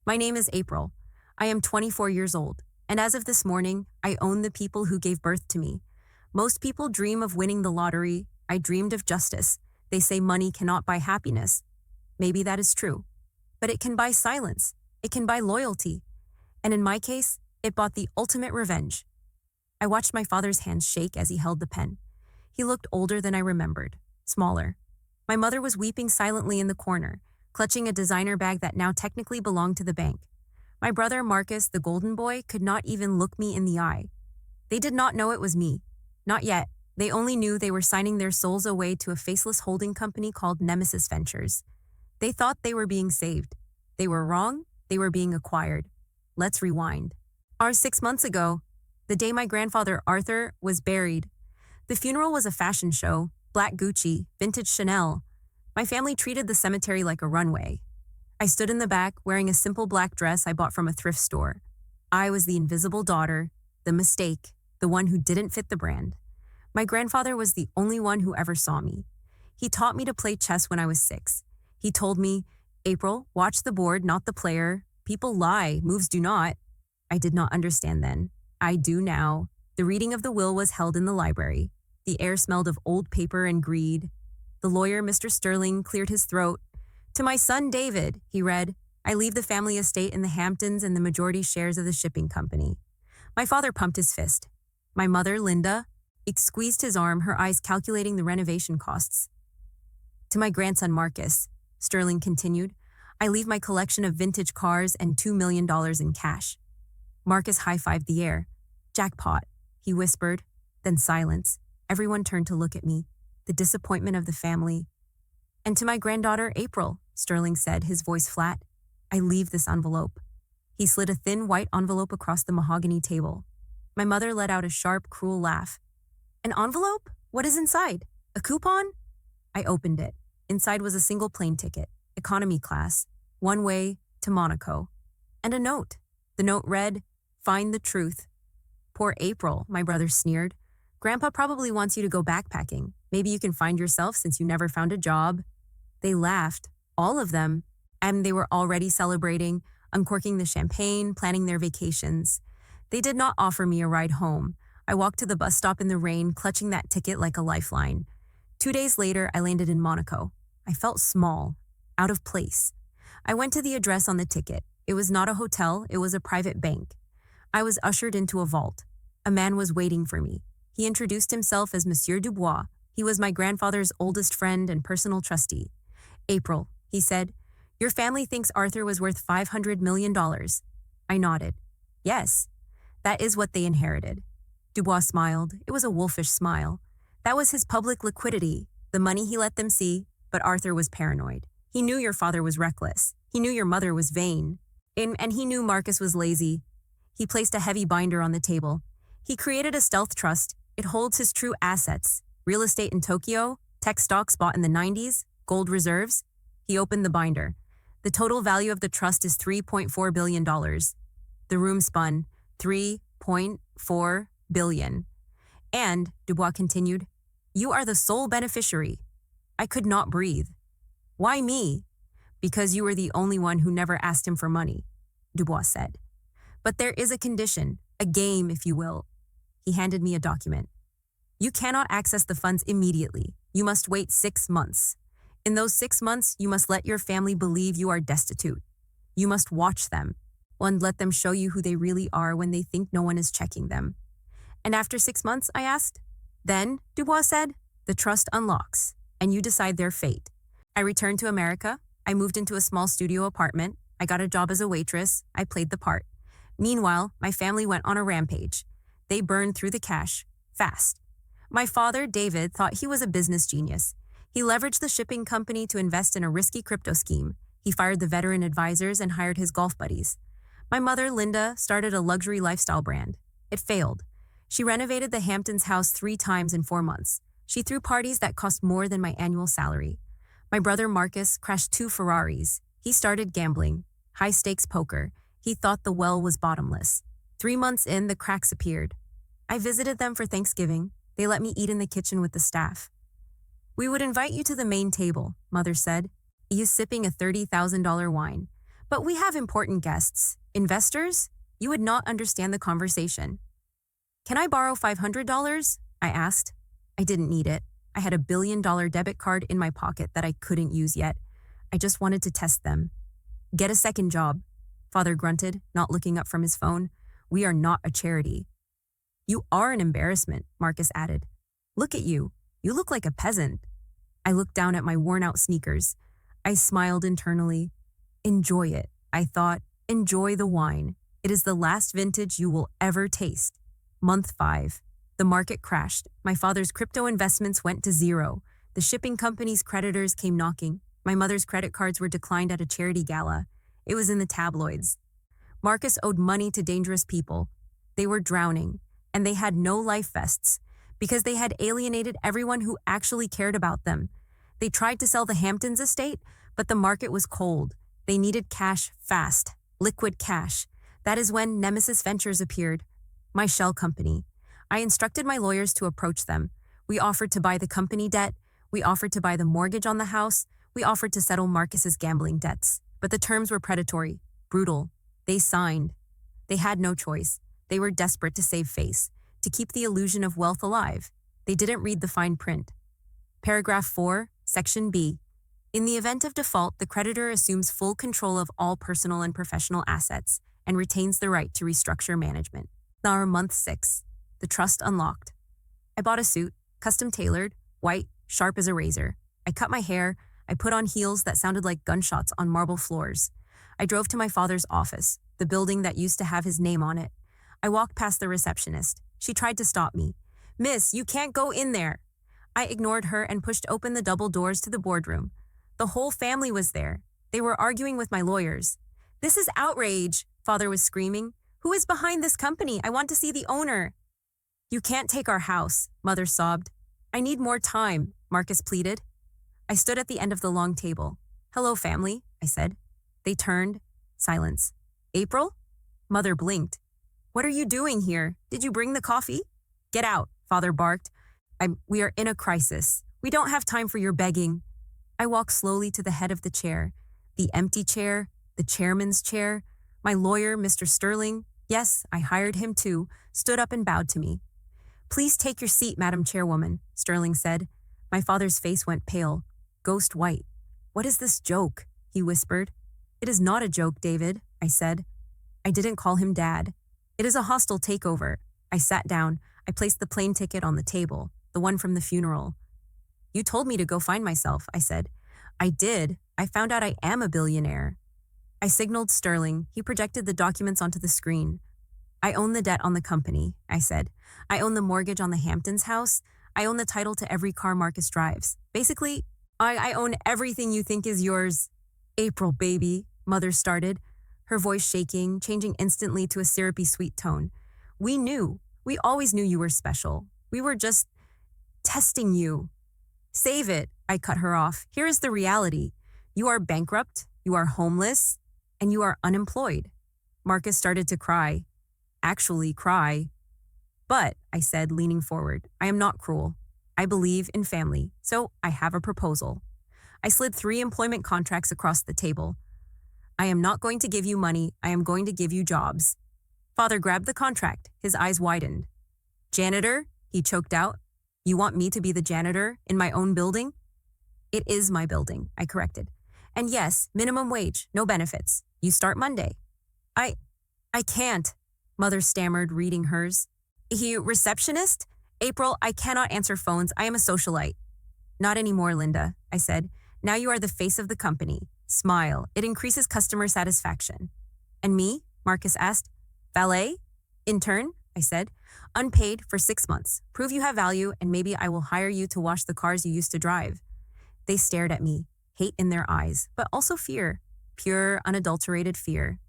My name is April. I am 24 years old, and as of this morning, I own the people who gave birth to me. Most people dream of winning the lottery. I dreamed of justice. They say money cannot buy happiness. Maybe that is true. But it can buy silence. It can buy loyalty. And in my case, it bought the ultimate revenge. I watched my father's hands shake as he held the pen. He looked older than I remembered, smaller. My mother was weeping silently in the corner, clutching a designer bag that now technically belonged to the bank. My brother Marcus, the golden boy, could not even look me in the eye. They did not know it was me. Not yet. They only knew they were signing their souls away to a faceless holding company called Nemesis Ventures. They thought they were being saved. They were wrong. They were being acquired. Let's rewind. 6 months ago, the day my grandfather Arthur was buried. The funeral was a fashion show, black Gucci, vintage Chanel. My family treated the cemetery like a runway. I stood in the back wearing a simple black dress I bought from a thrift store. I was the invisible daughter, the mistake, the one who didn't fit the brand. My grandfather was the only one who ever saw me. He taught me to play chess when I was 6. He told me, "April, watch the board, not the player. People lie, moves do not." I did not understand then. I do now. The reading of the will was held in the library. The air smelled of old paper and greed. The lawyer, Mr. Sterling, cleared his throat. "To my son David," he read, "I leave the family estate in the Hamptons and the majority shares of the shipping company." My father pumped his fist. My mother, Linda, squeezed his arm, her eyes calculating the renovation costs. "To my grandson Marcus," Sterling continued, "I leave my collection of vintage cars and $2 million in cash." Marcus high-fived the air. "Jackpot," he whispered, then silence. Everyone turned to look at me, the disappointment of the family. "And to my granddaughter April," Sterling said, his voice flat, "I leave this envelope." He slid a thin white envelope across the mahogany table. My mother let out a sharp, cruel laugh. "An envelope? What is inside? A coupon?" I opened it. Inside was a single plane ticket, economy class, one way to Monaco, and a note. The note read, "Find the truth." "Poor April," my brother sneered. "Grandpa probably wants you to go backpacking. Maybe you can find yourself since you never found a job." They laughed, all of them, and they were already celebrating, uncorking the champagne, planning their vacations. They did not offer me a ride home. I walked to the bus stop in the rain, clutching that ticket like a lifeline. 2 days later, I landed in Monaco. I felt small, out of place. I went to the address on the ticket. It was not a hotel, it was a private bank. I was ushered into a vault. A man was waiting for me. He introduced himself as Monsieur Dubois. He was my grandfather's oldest friend and personal trustee. "April," he said, "your family thinks Arthur was worth $500 million. I nodded. "Yes, that is what they inherited." Dubois smiled. It was a wolfish smile. That was his public liquidity, the money he let them see, but Arthur was paranoid. He knew your father was reckless. He knew your mother was vain. And he knew Marcus was lazy. He placed a heavy binder on the table. He created a stealth trust. It holds his true assets: real estate in Tokyo, tech stocks bought in the 90s, gold reserves. He opened the binder. The total value of the trust is $3.4 billion. The room spun. $3.4 billion. And, Dubois continued, "You are the sole beneficiary." I could not breathe. "Why me?" "Because you were the only one who never asked him for money," Dubois said. "But there is a condition, a game, if you will." He handed me a document. "You cannot access the funds immediately. You must wait 6 months. In those 6 months, you must let your family believe you are destitute. You must watch them, and let them show you who they really are when they think no one is checking them." "And after 6 months?" I asked. "Then," Dubois said, "the trust unlocks, and you decide their fate." I returned to America. I moved into a small studio apartment. I got a job as a waitress. I played the part. Meanwhile, my family went on a rampage. They burned through the cash, fast. My father, David, thought he was a business genius. He leveraged the shipping company to invest in a risky crypto scheme. He fired the veteran advisors and hired his golf buddies. My mother, Linda, started a luxury lifestyle brand. It failed. She renovated the Hamptons house 3 times in 4 months. She threw parties that cost more than my annual salary. My brother Marcus crashed 2 Ferraris. He started gambling, high-stakes poker. He thought the well was bottomless. 3 months in, the cracks appeared. I visited them for Thanksgiving. They let me eat in the kitchen with the staff. "We would invite you to the main table," Mother said. "You sipping a $30,000 wine. But we have important guests. Investors? You would not understand the conversation. Can I borrow $500? I asked. I didn't need it. I had a $1 billion debit card in my pocket that I couldn't use yet. I just wanted to test them. Get a second job, Father grunted, not looking up from his phone. We are not a charity. You are an embarrassment, Marcus added. Look at you. You look like a peasant. I looked down at my worn-out sneakers. I smiled internally. Enjoy it, I thought. Enjoy the wine. It is the last vintage you will ever taste. Month 5. The market crashed. My father's crypto investments went to zero. The shipping company's creditors came knocking. My mother's credit cards were declined at a charity gala. It was in the tabloids. Marcus owed money to dangerous people. They were drowning, and they had no life vests because they had alienated everyone who actually cared about them. They tried to sell the Hamptons estate, but the market was cold. They needed cash fast, liquid cash. That is when Nemesis Ventures appeared, my shell company. I instructed my lawyers to approach them. We offered to buy the company debt. We offered to buy the mortgage on the house. We offered to settle Marcus's gambling debts. But the terms were predatory, brutal. They signed. They had no choice. They were desperate to save face, to keep the illusion of wealth alive. They didn't read the fine print. Paragraph 4, Section B. In the event of default, the creditor assumes full control of all personal and professional assets and retains the right to restructure management. Now, month 6. The trust unlocked. I bought a suit, custom tailored, white, sharp as a razor. I cut my hair. I put on heels that sounded like gunshots on marble floors. I drove to my father's office, the building that used to have his name on it. I walked past the receptionist. She tried to stop me. Miss, you can't go in there. I ignored her and pushed open the double doors to the boardroom. The whole family was there. They were arguing with my lawyers. This is outrage, Father was screaming. Who is behind this company? I want to see the owner. You can't take our house, Mother sobbed. I need more time, Marcus pleaded. I stood at the end of the long table. Hello, family, I said. They turned. Silence. April? Mother blinked. What are you doing here? Did you bring the coffee? Get out, Father barked. We are in a crisis. We don't have time for your begging. I walked slowly to the head of the chair. The empty chair, the chairman's chair. My lawyer, Mr. Sterling, yes, I hired him too, stood up and bowed to me. Please take your seat, Madam Chairwoman, Sterling said. My father's face went pale, ghost white. What is this joke? He whispered. It is not a joke, David, I said. I didn't call him Dad. It is a hostile takeover. I sat down. I placed the plane ticket on the table, the one from the funeral. You told me to go find myself, I said. I did. I found out I am a billionaire. I signaled Sterling. He projected the documents onto the screen. I own the debt on the company, I said. I own the mortgage on the Hamptons house. I own the title to every car Marcus drives. Basically, I own everything you think is yours. April, baby, Mother started, her voice shaking, changing instantly to a syrupy sweet tone. We always knew you were special. We were just testing you. Save it, I cut her off. Here is the reality. You are bankrupt, you are homeless, and you are unemployed. Marcus started to cry. Actually cry. But, I said, leaning forward, I am not cruel. I believe in family, so I have a proposal. I slid 3 employment contracts across the table. I am not going to give you money, I am going to give you jobs. Father grabbed the contract, his eyes widened. Janitor, he choked out. You want me to be the janitor in my own building? It is my building, I corrected. And yes, minimum wage, no benefits. You start Monday. I can't, Mother stammered, reading hers. Receptionist? April, I cannot answer phones. I am a socialite. Not anymore, Linda, I said. Now you are the face of the company. Smile. It increases customer satisfaction. And me? Marcus asked. Valet? Intern? I said. Unpaid for 6 months. Prove you have value and maybe I will hire you to wash the cars you used to drive. They stared at me, hate in their eyes, but also fear. Pure, unadulterated fear.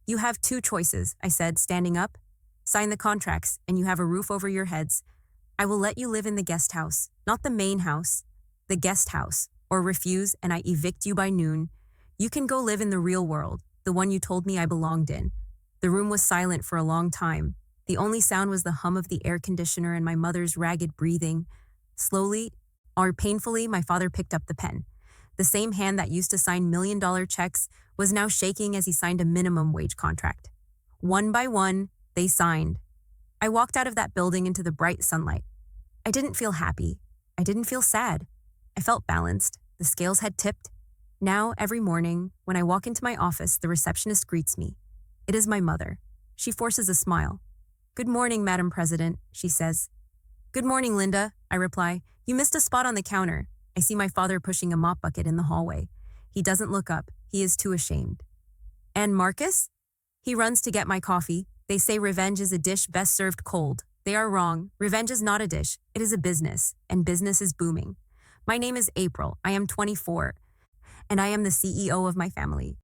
You have 2 choices, I said, standing up. Sign the contracts and you have a roof over your heads. I will let you live in the guest house, not the main house, the guest house, or refuse and I evict you by noon. You can go live in the real world, the one you told me I belonged in. The room was silent for a long time. The only sound was the hum of the air conditioner and my mother's ragged breathing. Slowly, or painfully, my father picked up the pen. The same hand that used to sign million-dollar checks was now shaking as he signed a minimum wage contract. One by one, they signed. I walked out of that building into the bright sunlight. I didn't feel happy. I didn't feel sad. I felt balanced. The scales had tipped. Now, every morning, when I walk into my office, the receptionist greets me. It is my mother. She forces a smile. "Good morning, Madam President," she says. "Good morning, Linda," I reply. "You missed a spot on the counter." I see my father pushing a mop bucket in the hallway. He doesn't look up. He is too ashamed. "And Marcus?" He runs to get my coffee. They say revenge is a dish best served cold. They are wrong. Revenge is not a dish. It is a business, and business is booming. My name is April. I am 24, and I am the CEO of my family.